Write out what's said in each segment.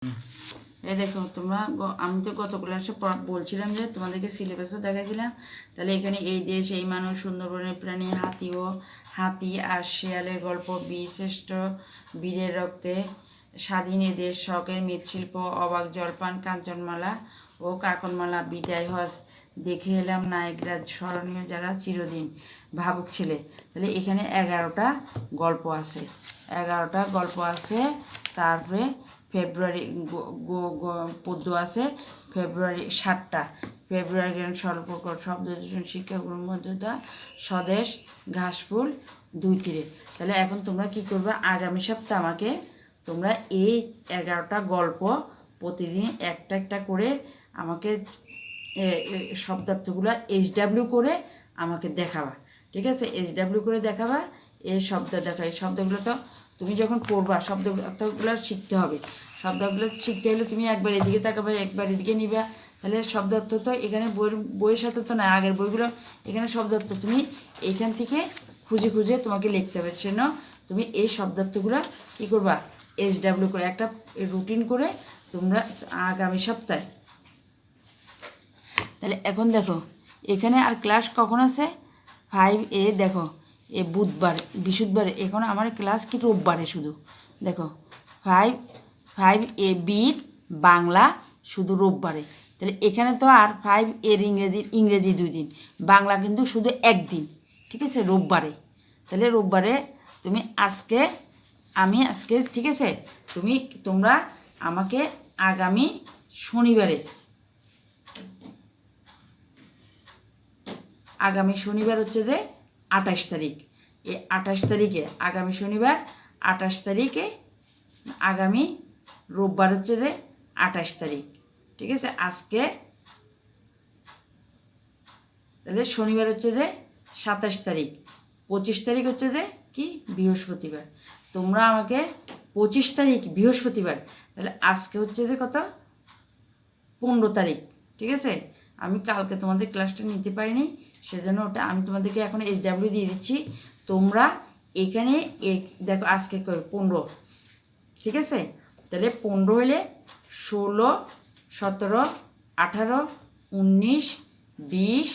এই দেখো তোমরা, আমি তো গত ক্লাসে বলছিলাম যে তোমাদেরকে সিলেবাসও দেখাইছিলাম। তাহলে এখানে এই দেশ, এই মানুষ, সুন্দরবনের প্রাণী, হাতি আর শেয়ালের গল্প, বীরশ্রেষ্ঠ বীরের রক্তে, স্বাধীন এ দেশ, শখের মৃৎশিল্প, অবাক জলপান, কাঞ্চনমালা ও কাকনমালা, বিদায় হজ, দেখে এলাম নায়করা, স্মরণীয় যারা, চিরদিন, ভাবুক ছেলে। তাহলে এখানে 11টা গল্প আছে, 11টা গল্প আছে। তারপরে ফেব্রুয়ারি পদ্য আছে, ফেব্রুয়ারি 7টা, ফেব্রুয়ারি জ্ঞান, স্বল্পকর, শব্দ দূষণ, শিক্ষা, গ্রহণবদ্ধতা, স্বদেশ, ঘাসফুল, 2 তীরে। তাহলে এখন তোমরা কি করবে, আগামী সপ্তাহে আমাকে তোমরা এই 11টা গল্প প্রতিদিন একটা একটা করে আমাকে শব্দার্থগুলো HW করে আমাকে দেখাবা, ঠিক আছে? HW করে দেখাবা, এই শব্দ দেখা, এই শব্দগুলো তো তুমি যখন পড়বা শব্দগুলো শিখতে হবে। শব্দগুলো শিখতে হলে তুমি একবার এদিকে তাকাবে, একবার এদিকে নিবা। তাহলে শব্দার্থ তো এখানে বইয়ের সাথে তো না, আগের বইগুলো এখানে শব্দার্থ তুমি এখান থেকে খুঁজে খুঁজে তোমাকে লিখতে হবে। সেজন্য তুমি এই শব্দার্থগুলো কী করবা, HW করে একটা রুটিন করে তোমরা আগামী সপ্তাহে। তাহলে এখন দেখো এখানে আর ক্লাস কখন আছে, 5A। দেখো এ বুধবার, বৃহস্পতিবারে, এখন আমার ক্লাস কি রোববারে শুধু। দেখো 5A বির বাংলা শুধু রোববারে। তাহলে এখানে তো আর 5 এর ইংরেজি 2 দিন, বাংলা কিন্তু শুধু 1 দিন, ঠিক আছে, রোববারে। তাহলে রোববারে তুমি আমি আজকে, ঠিক আছে, তোমরা আমাকে আগামী শনিবারে, আগামী শনিবার হচ্ছে যে 28 তারিখ, এই 28 তারিখে, আগামী শনিবার 28 তারিখে, আগামী রোববার হচ্ছে যে 28 তারিখ, ঠিক আছে। আজকে তাহলে শনিবার হচ্ছে যে 27 তারিখ, 25 তারিখ হচ্ছে যে কি, বৃহস্পতিবার। তোমরা আমাকে 25 তারিখ বৃহস্পতিবার, তাহলে আজকে হচ্ছে যে কত, 15 তারিখ, ঠিক আছে। আমি কালকে তোমাদের ক্লাসটা নিতে পারিনি, সেজন্য ওটা আমি তোমাদেরকে এখন HW দিয়ে দিচ্ছি। তোমরা এখানে দেখো আজকে 15, ঠিক আছে। তাহলে 15 হলে 16, 17, 18, 19, 20,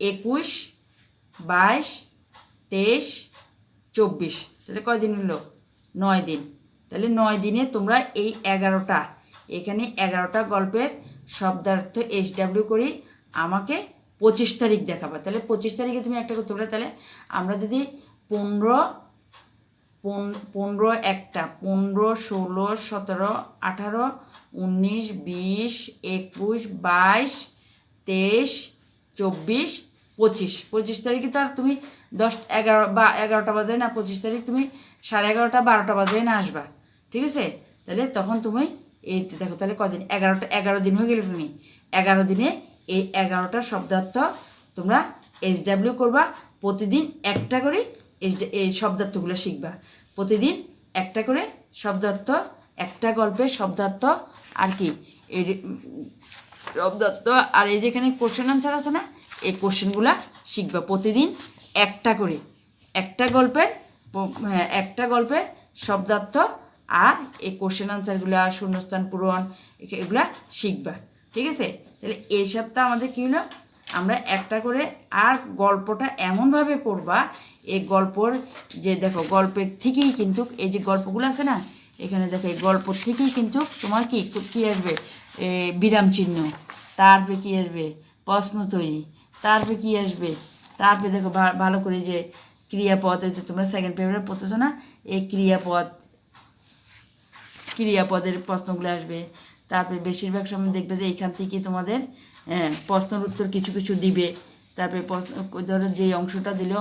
21, 22, 23, 24, তাহলে কয়দিন হলো, 9 দিন। তাহলে 9 দিনে তোমরা এই 11টা, এখানে 11টা গল্পের শব্দার্থ HW করি আমাকে 25 তারিখ দেখাবা। তাহলে 25 তারিখে তুমি একটা করতে পারো। তাহলে আমরা যদি 15, একটা 15, 16, 17, 18, 19, 20, 21, 22, 23, 24, 25 তারিখে তো আর তুমি 10, 11 বা 11টা বাজে না, 25 তারিখ তুমি 11:30, 12টা বাজে না আসবা, ঠিক আছে। তাহলে তখন তুমি এই দেখো, তাহলে কদিন, 11 দিন হয়ে গেল। তুমি 11 দিনে এই 11টা শব্দার্থ তোমরা HW করবা। প্রতিদিন একটা করে এই শব্দার্থগুলো শিখবা, প্রতিদিন একটা করে শব্দার্থ, একটা গল্পের শব্দার্থ আর কি এই শব্দার্থ। আর এই যেখানে কোশ্চেন আনসার আছে না, এই কোশ্চেনগুলো শিখবা প্রতিদিন একটা করে, একটা গল্পের শব্দার্থ আর এই কোশ্চেন আনসারগুলো, শূন্যস্থান পূরণ, এগুলা শিখবা, ঠিক আছে। তাহলে এই সপ্তাহ আমাদের কী হলো, আমরা একটা করে, আর গল্পটা এমনভাবে পড়বা, এই গল্পর যে দেখো গল্পের থেকেই কিন্তু এই যে গল্পগুলো আছে না, এখানে দেখো এই গল্প থেকেই কিন্তু তোমার কী আসবে, বিরাম চিহ্ন, তারপরে কী আসবে, প্রশ্ন তৈরি, তারপরে কী আসবে, তারপরে দেখো ভালো করে যে ক্রিয়াপদ, হয়তো তোমরা সেকেন্ড পেপারে পড়তেছো না, এই ক্রিয়াপদের প্রশ্নগুলো আসবে। তারপরে বেশিরভাগ সময় দেখবে যে এইখান থেকে তোমাদের প্রশ্নের উত্তর কিছু কিছু দিবে। তারপরে ধরো যেই অংশটা দিল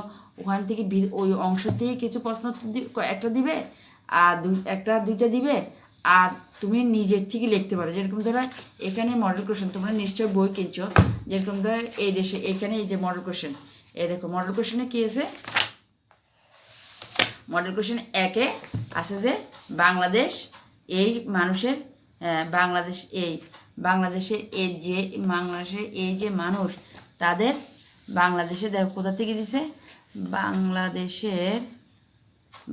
ওখান থেকে ওই অংশ থেকে কিছু প্রশ্ন একটা দিবে, আর দুইটা দিবে, আর তুমি নিজের থেকে লিখতে পারো। যেরকম ধরো এখানে মডেল কোশ্চেন, তোমরা নিশ্চয় বই কিনছো, যেরকম ধরো এই দেশে এখানে এই যে মডেল কোশ্চেন, এই দেখো মডেল কোশ্চেনে কী আছে, মডেল কোশ্চেন 1-এ আছে যে বাংলাদেশ এই মানুষের, বাংলাদেশের এই যে মানুষ, তাদের বাংলাদেশে দেখো কোথা থেকে দিছে,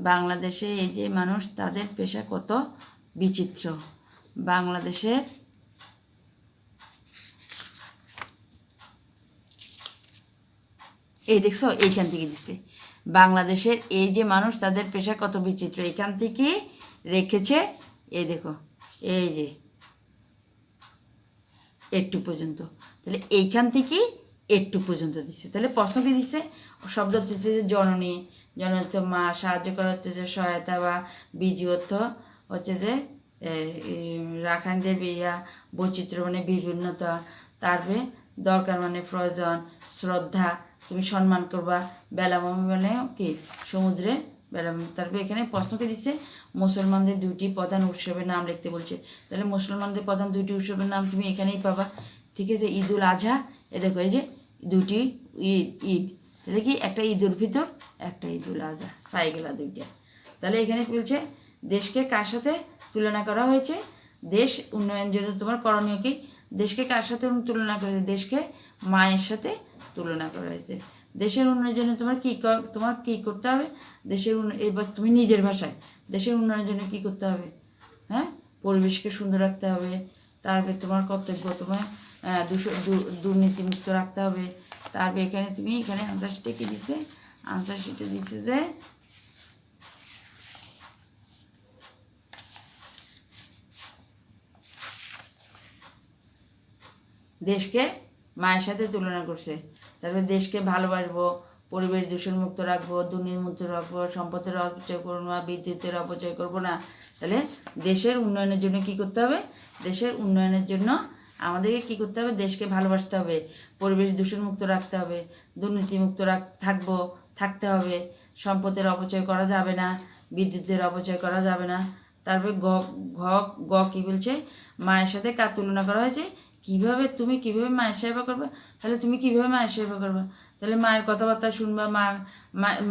বাংলাদেশের এই যে মানুষ, তাদের পেশা কত, বিচিত্র। বাংলাদেশের এই দেখছো এইখান থেকে দিচ্ছে বাংলাদেশের এই যে মানুষ তাদের পেশা কত বিচিত্র, এখান থেকে রেখেছে। এই দেখো এই যে একটু পর্যন্ত, তাহলে এইখান থেকে একটু পর্যন্ত দিচ্ছে। তাহলে প্রশ্ন কি দিচ্ছে? শব্দ দিচ্ছে যে জননী, জননী অর্থ মা, সাহায্য করা হচ্ছে যে সহায়তা বা বিজি অর্থ হচ্ছে যে রাখাইনদের বিয়া, বৈচিত্র্য মানে বিভিন্নতা, তারপরে দরকার মানে প্রয়োজন, শ্রদ্ধা তুমি সম্মান করবা, বেলাভূমি মানে কি সমুদ্রে বেলাভূমি। তারপরে এখানে প্রশ্নকে দিচ্ছে মুসলমানদের দুইটি প্রধান উৎসবের নাম লিখতে বলছে। তাহলে মুসলমানদের প্রধান দুইটি উৎসবের নাম তুমি এখানেই পাবা, ঠিক আছে? ঈদ উল আজহা, এ দেখো এই যে দুটি ঈদ, তাহলে কি একটা ঈদ উল ফিতর, একটা ঈদ উল আজহা, পাই গেলা দুইটা। তাহলে এখানে কি বলছে? দেশকে কার সাথে তুলনা করা হয়েছে? দেশ উন্নয়নের জন্য তোমার করণীয় কি? দেশকে কার সাথে তুলনা করা হয়েছে? দেশকে মায়ের সাথে তুলনা করা হয়েছে। দেশের উন্নয়নের জন্য তোমার কি করতে হবে? দেশের এবার তুমি নিজের ভাষায় দেশের উন্নয়নের জন্য কি করতে হবে? হ্যাঁ, পরিবেশকে সুন্দর রাখতে হবে, তারপরে তোমার কর্তব্য তোমার দুর্নীতিমুক্ত রাখতে হবে। তারপরে এখানে তুমি এখানে আনসার শিটে কি দিচ্ছে? আনসার শিটে দিচ্ছে যে দেশকে মায়ের সাথে তুলনা করছে। তারপরে দেশকে ভালোবাসবো, পরিবেশ দূষণমুক্ত রাখবো, দুর্নীতিমুক্ত রাখবো, সম্পদের অপচয় করবো না, বিদ্যুতের অপচয় করবো না। তাহলে দেশের উন্নয়নের জন্য কি করতে হবে? দেশের উন্নয়নের জন্য আমাদেরকে কি করতে হবে? দেশকে ভালোবাসতে হবে, পরিবেশ দূষণমুক্ত রাখতে হবে, দুর্নীতিমুক্ত থাকতে হবে, সম্পদের অপচয় করা যাবে না, বিদ্যুতের অপচয় করা যাবে না। তারপরে গ কি বলছে? মায়ের সাথে কার তুলনা করা হয়েছে? তুমি কিভাবে মায়ের সেবা করবে? তাহলে তুমি কিভাবে মায়ের সেবা করবে? তাহলে মায়ের কথাবার্তা শুনবা,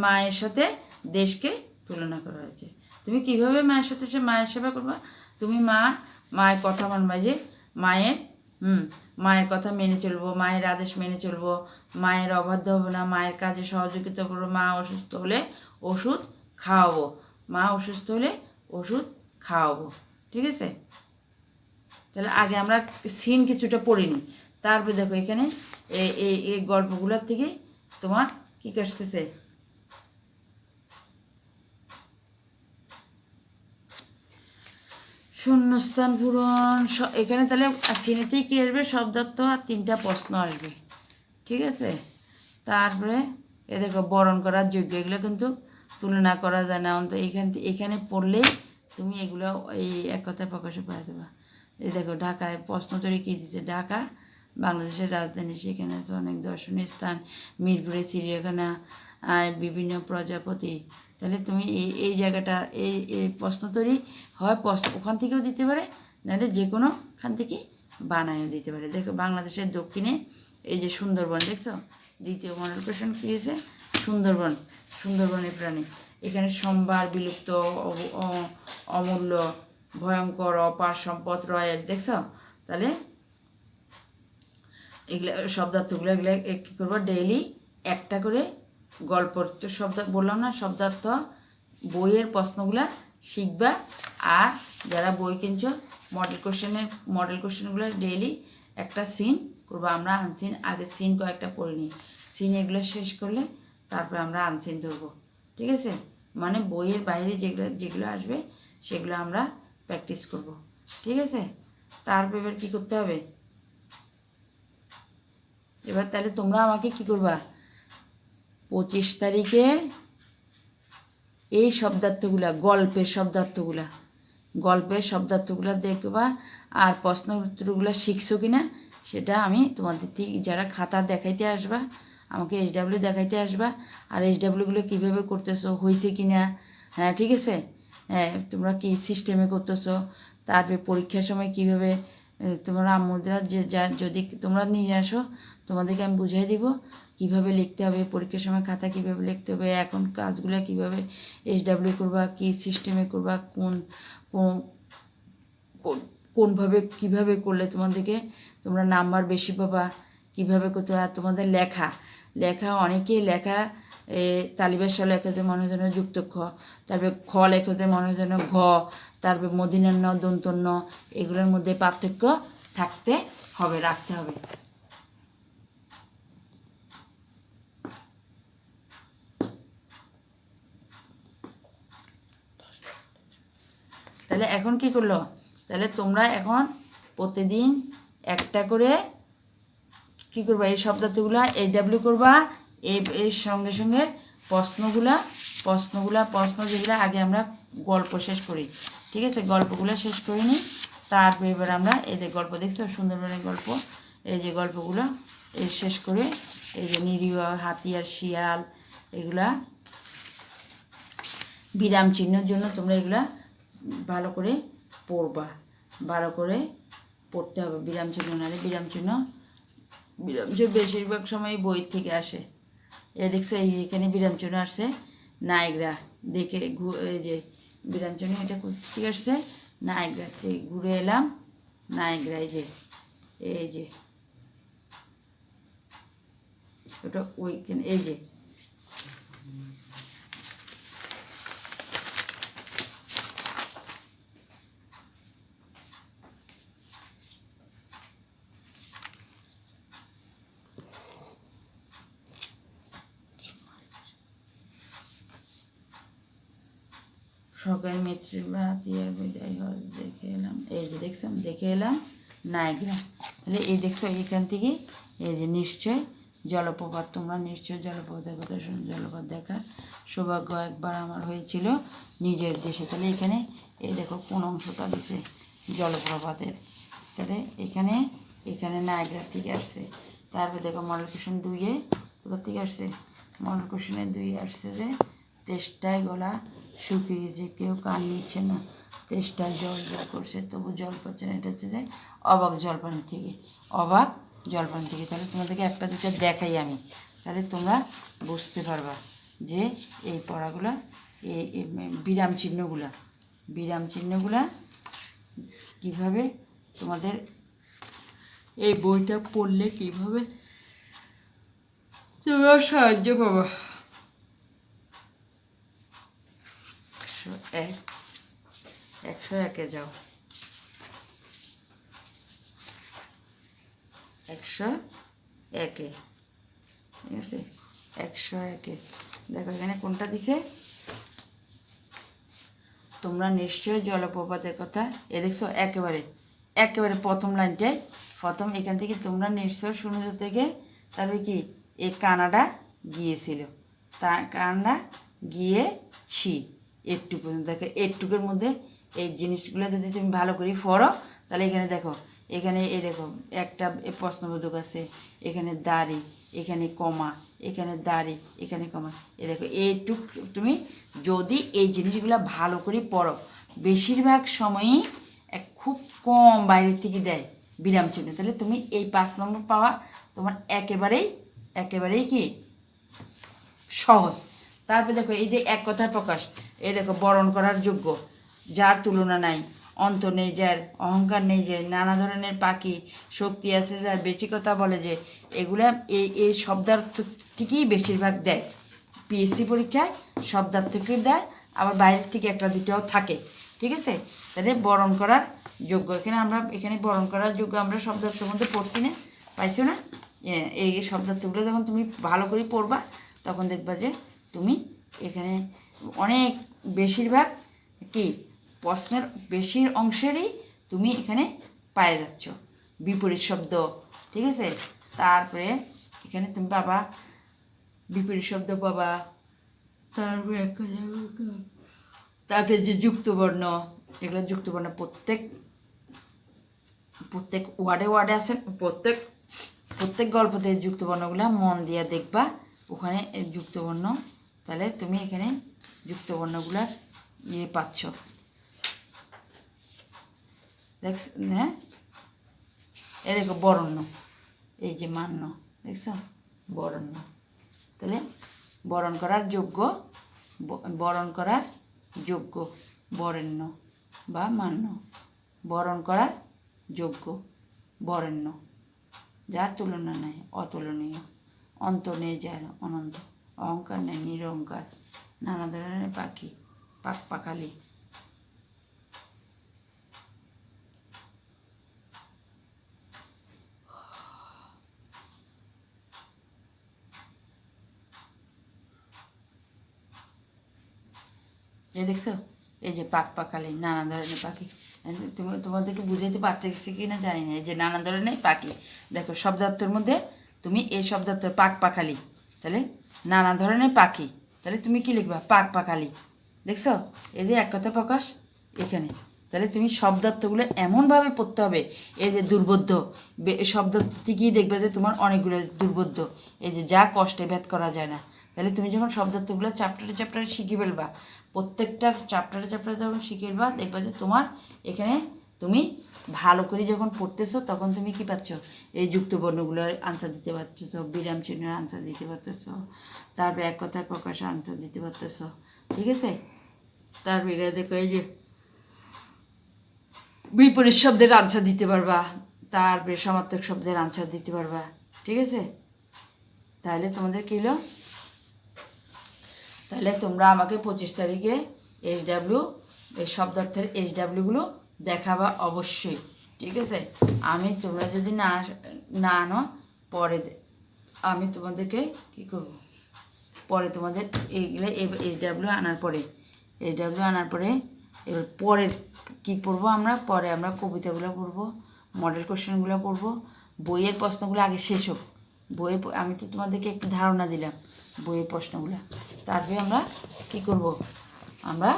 মায়ের সাথে দেশকে তুলনা করা হয়েছে। তুমি কিভাবে মায়ের সেবা করবা? তুমি মায়ের কথা মানবা, যে মায়ের কথা মেনে চলবো, মায়ের আদেশ মেনে চলবো, মায়ের অবাধ্য হবো না, মায়ের কাজে সহযোগিতা করবো, মা অসুস্থ হলে ওষুধ খাওয়াবো, ঠিক আছে? তাহলে আগে আমরা সিন কিছুটা পড়ে নিই, তারপরে দেখো এখানে এই গল্পগুলোর থেকে তোমার কি আসতেছে? শূন্যস্থান পূরণ। এখানে তাহলে সিনেতেই কি আসবে? শব্দার্থ আর 3টা প্রশ্ন আসবে, ঠিক আছে? তারপরে এ দেখো বরণ করার যোগ্য, এগুলো কিন্তু তুলনা করা যায় না, অন্তত এখানে পড়লেই তুমি এগুলো এই এক কথায় প্রকাশে পাওয়া যাবে। এই দেখো ঢাকায় প্রশ্ন তৈরি কী দিচ্ছে? ঢাকা বাংলাদেশের রাজধানী, সেখানে আছে অনেক দর্শনীয় স্থান, মিরপুরে চিড়িয়াখানা, বিভিন্ন প্রজাপতি। তাহলে তুমি এই জায়গাটা এই প্রশ্ন তৈরি হয় ওখান থেকেও দিতে পারে, নাহলে যে কোনোখান থেকে বানায়ও দিতে পারে। দেখো বাংলাদেশের দক্ষিণে এই যে সুন্দরবন, দেখছো? দ্বিতীয় মডেল কোশ্চেন কী হয়েছে? সুন্দরবনের প্রাণী। এখানে সম্ভার, বিলুপ্ত, অমূল্য, ভয়ঙ্কর, অপার সম্পদ, রয়েল, দেখছো? তাহলে এগুলো শব্দার্থগুলো এগুলো কী করবো? ডেইলি একটা করে গল্প তো শব্দ বললাম না, শব্দার্থ বইয়ের প্রশ্নগুলা শিখবা। আর যারা বই কিনছো মডেল কোশ্চেনগুলো ডেইলি একটা সিন করবো। আমরা আনসিন আগে সিন কয়েকটা পড়ে নিই, সিন এগুলো শেষ করলে তারপরে আমরা আনসিন ধরবো, ঠিক আছে? মানে বইয়ের বাইরে যেগুলো আসবে সেগুলো আমরা প্র্যাকটিস করব, ঠিক আছে? তারপর এবার কী করতে হবে? এবার তাহলে তোমরা আমাকে কি করবা? 25 তারিখে এই গল্পের শব্দার্থগুলা দেখবা, আর প্রশ্ন উত্তরগুলো শিখছো কিনা সেটা আমি তোমাদের থেকে, যারা খাতা দেখাইতে আসবা আমাকে SW দেখাইতে আসবা, আর SWগুলো কীভাবে করতেছো, হয়েছে কিনা, হ্যাঁ ঠিক আছে? হ্যাঁ, তোমরা কী সিস্টেমে করতেছো, তারপরে পরীক্ষার সময় কীভাবে তোমরা আম্মুরা যদি তোমরা নিয়ে আসো, তোমাদেরকে আমি বুঝিয়ে দিব কীভাবে লিখতে হবে, পরীক্ষার সময় খাতা কীভাবে লিখতে হবে, এখন কাজগুলো কীভাবে SW করবা, কী সিস্টেমে করবা, কোনভাবে কীভাবে করলে তোমরা নাম্বার বেশি পাবা, কীভাবে করতে হয়। আর তোমাদের লেখা অনেকেই লেখা তালিবের স লেখাতে মনে যেন যুক্ত খ, তারপরে খ লেখাতে মনে যেন ঘ, তারপরে মদিনান্য দন্তন্য, এগুলোর মধ্যে পার্থক্য থাকতে হবে, রাখতে হবে। তাহলে এখন কি করলো, তাহলে তোমরা এখন প্রতিদিন একটা করে কি করবা, এই শব্দার্থগুলা AW করবা, এর সঙ্গে সঙ্গে প্রশ্ন যেগুলো আগে আমরা গল্প শেষ করি, ঠিক আছে, গল্পগুলো শেষ করে নিই। তারপরে এবার আমরা এই যে গল্প দেখছো সুন্দরবনের গল্প, এই যে গল্পগুলো এই শেষ করে, এই যে নিরীহ হাতি আর শিয়াল, এগুলা বিরাম চিহ্নের জন্য তোমরা এগুলা ভালো করে পড়বা, ভালো করে পড়তে হবে। বিরাম চিহ্ন নাহলে বিরাম চিহ্ন বেশিরভাগ সময় বই থেকে আসে। এ দেখছো এইখানে বিরাম চিহ্ন আসছে নায়করা, দেখে এই যে বিরাম চিহ্ন এটা ঠিক আসছে নায়করা, ঘুরে এলাম নায়করা, এই যে ওটা ওইখানে, এই যে সরকারি মেট্রিক বা হাতিয়ার বিদায় হল দেখে এলাম, এই যে দেখলাম দেখে এলাম নায়করা। তাহলে এই দেখছো এখান থেকে এই যে নিশ্চয় জলপ্রপাত, তোমরা নিশ্চয় জলপ্রপাতের কথা শুনে, জলপ্রপাত দেখা সৌভাগ্য একবার আমার হয়েছিল নিজের দেশে। তাহলে এখানে এই দেখো কোন অংশটা দিছে জলপ্রপাতের, তাহলে এখানে নায়করা থেকে আসছে। তারপর দেখো মডেল কোশ্চেন 2-এ কোথা থেকে আসছে, মডেল কোশ্চেনের 2-এ আসছে যে তেষ্টায় গলা শুকিয়ে গেছে, কেউ কান নিচ্ছে না, তেষ্টায় জল জল করছে তবু জল পাচ্ছে না, এটা হচ্ছে যে অবাক জলপানি থেকে, অবাক জলপানি থেকে। তাহলে তোমাদেরকে একটা দুটো দেখাই আমি, তাহলে তোমরা বুঝতে পারবা যে এই পড়াগুলা, এই বিরাম চিহ্নগুলা কীভাবে তোমাদের এই বইটা পড়লে কীভাবে তোমরা সাহায্য পাবা। 101-এ যাও, 101-এ, ঠিক আছে, 101-এ দেখো এখানে কোনটা দিছে, তোমরা নিশ্চয় জলপ্রপাতের কথা এ দেখছো একেবারে প্রথম লাইনটায়, প্রথম এখান থেকে তোমরা নিশ্চয় সমুদ্র থেকে, তারপরে কি এই কানাডা গিয়েছিল, কানাডা গিয়েছি একটু পর্যন্ত। দেখো একটুকের মধ্যে এই জিনিসগুলো যদি তুমি ভালো করে পড়ো, তাহলে এখানে দেখো, এখানে এই দেখো একটা প্রশ্নবোধক আছে, এখানে দাড়ি, এখানে কমা, এখানে দাড়ি, এখানে কমা, এ দেখো এইটুক তুমি যদি এই জিনিসগুলো ভালো করে পড়ো, বেশিরভাগ সময়ই খুব কম বাইরের থেকে দেয় বিরাম চিহ্ন, তাহলে তুমি এই 5 নম্বর পাওয়া তোমার একেবারেই কি সহজ। তারপরে দেখো এই যে এক কথার প্রকাশ, এই দেখো বরণ করার যোগ্য, যার তুলনা নাই, অন্ত নেই যার, অহংকার নেই যে, নানা ধরনের পাখি, শক্তি আছে যার, বেশি কথা বলে যে, এগুলা এই শব্দার্থ থেকেই বেশিরভাগ দেয় পিএসসি পরীক্ষায়, শব্দার্থকে দেয়, আবার বাইরের থেকে একটা দুটোও থাকে, ঠিক আছে। তাহলে বরণ করার যোগ্য, এখানে বরণ করার যোগ্য আমরা শব্দার্থের মধ্যে পড়ছি না, পাইছো না, এই শব্দার্থগুলো যখন তুমি ভালো করে পড়বা, তখন দেখবা যে তুমি এখানে অনেক বেশিরভাগ কি প্রশ্নের বেশির অংশেরই তুমি এখানে পায়ে যাচ্ছ বিপরীত শব্দ, ঠিক আছে। তারপরে এখানে তুমি পাবা বিপরীত শব্দ পাবা, তারপরে যে যুক্তবর্ণ, এগুলো যুক্তবর্ণ প্রত্যেক ওয়ার্ডে আছে, প্রত্যেক গল্পতে যুক্তবর্ণগুলো মন দিয়ে দেখবা, ওখানে যুক্তবর্ণ, তাহলে তুমি এখানে যুক্তবর্ণগুলার পাচ্ছ, হ্যাঁ। এ দেখো বরণ্য, এই যে মান্য, দেখছো বরণ্য, তাহলে বরণ করার যোগ্য বরেণ্য বা মান্য, বরণ করার যোগ্য বরেণ্য, যার তুলনা নাই, অতুলনীয়, অন্ত নেই যায় অনন্ত, অহংকার নেই নিরহংকার, নানা ধরনের পাখি, পাখালি। এই দেখছো, এই যে পাখালি, নানা ধরনের পাখি। তোমাদেরকে বুঝাইতে পারতেছি কি না জানি না। এই যে নানা ধরনের পাখি, দেখো শব্দার্থের মধ্যে তুমি এই শব্দার্থ পাখালি, তাহলে নানা ধরনের পাখি, তাহলে তুমি কি লিখবা পাখালি। দেখছো, এই যে এক কথা প্রকাশ এখানে, তাহলে তুমি শব্দার্থগুলো এমনভাবে পড়তে হবে। এই যে দুর্বোধ্য শব্দার্থ থেকেই দেখবে যে তোমার অনেকগুলো দুর্বোধ্য, এই যে যা কষ্টে ভেদ করা যায় না। তাহলে তুমি যখন শব্দার্থগুলো চ্যাপ্টারে শিখে ফেলবা, প্রত্যেকটা চ্যাপ্টারে যখন শিখে ফেলবা, দেখবা যে তোমার এখানে তুমি ভালো করে যখন পড়তেছো তখন তুমি কি পাচ্ছ, এই যুক্তবর্ণগুলোর আনসার দিতে পারতেছো, বিরাম চিহ্নের আনসার দিতে পারতেছো, তারপরে এক কথায় প্রকাশে আনসার দিতে পারতেছো। ঠিক আছে, তারপরে দেখো এই যে বিপরীত শব্দের আনসার দিতে পারবা, তারপরে সমার্থক শব্দের আনসার দিতে পারবা। ঠিক আছে, তাহলে তোমাদের কী হলো, তাহলে তোমরা আমাকে 25 তারিখে SW এই শব্দার্থের SWগুলো দেখাবা অবশ্যই। ঠিক আছে, আমি তোমরা যদি না আনো পরে আমি তোমাদেরকে কী করব, পরে তোমাদের এইগুলো SW আনার পরে এবার পরের কী পড়বো আমরা, পরে আমরা কবিতাগুলো পড়বো, মডেল কোশ্চেনগুলো পড়বো, বইয়ের প্রশ্নগুলো আগে শেষ হোক। আমি তো তোমাদেরকে একটু ধারণা দিলাম বইয়ের প্রশ্নগুলো, তারপরে আমরা কি করব, আমরা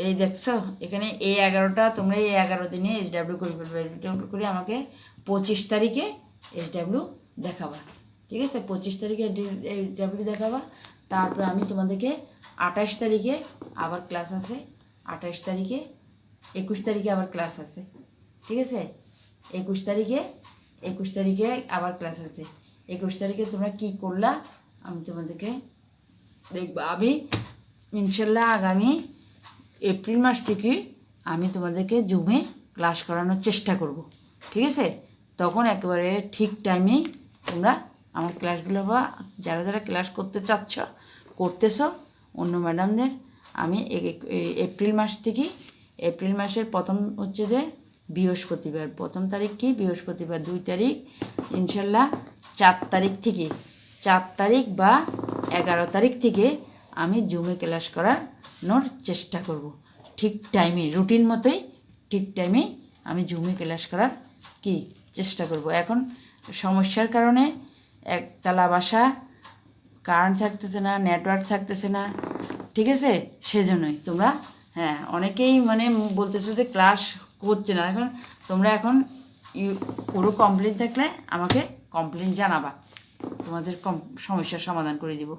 এই দেখছো এখানে A11টা তোমরা এই 11 দিনে SW করে ফেলবে, করে আমাকে 25 তারিখে SW দেখাবা। ঠিক আছে, 25 তারিখে SW দেখাবা। তারপরে আমি তোমাদেরকে 28 তারিখে আবার ক্লাস আছে, 28 তারিখে 21 তারিখে আবার ক্লাস আছে। ঠিক আছে, 21 তারিখে আবার ক্লাস আছে। 21 তারিখে তোমরা কি করলা আমি তোমাদেরকে দেখবা। আমি ইনশাল্লাহ আগামী এপ্রিল মাস থেকে আমি তোমাদেরকে জুমে ক্লাস করানোর চেষ্টা করব। ঠিক আছে, তখন একেবারে ঠিক টাইমেই তোমরা আমার ক্লাসগুলো বা যারা যারা ক্লাস করতে চাচ্ছ করতেছো অন্য ম্যাডামদের আমি এপ্রিল মাস থেকে, এপ্রিল মাসের প্রথম হচ্ছে যে বৃহস্পতিবার, প্রথম তারিখ কি বৃহস্পতিবার, 2 তারিখ ইনশাল্লাহ 4 তারিখ বা 11 তারিখ থেকে আমি জুমে ক্লাস করানোর চেষ্টা করব। ঠিক টাইমে রুটিন মতোই ঠিক টাইমেই আমি জুমে ক্লাস করার কি চেষ্টা করব। এখন সমস্যার কারণে একতলা বাসা, কারেন্ট থাকতেছে না, নেটওয়ার্ক থাকতেছে না। ঠিক আছে, সেজন্যই তোমরা অনেকেই মানে বলতেছো যে ক্লাস করছে না। এখন তোমরা এখন পুরো কমপ্লিট থাকলে আমাকে কমপ্লেন জানাবা, তোমাদের সমস্যার সমাধান করে দিব।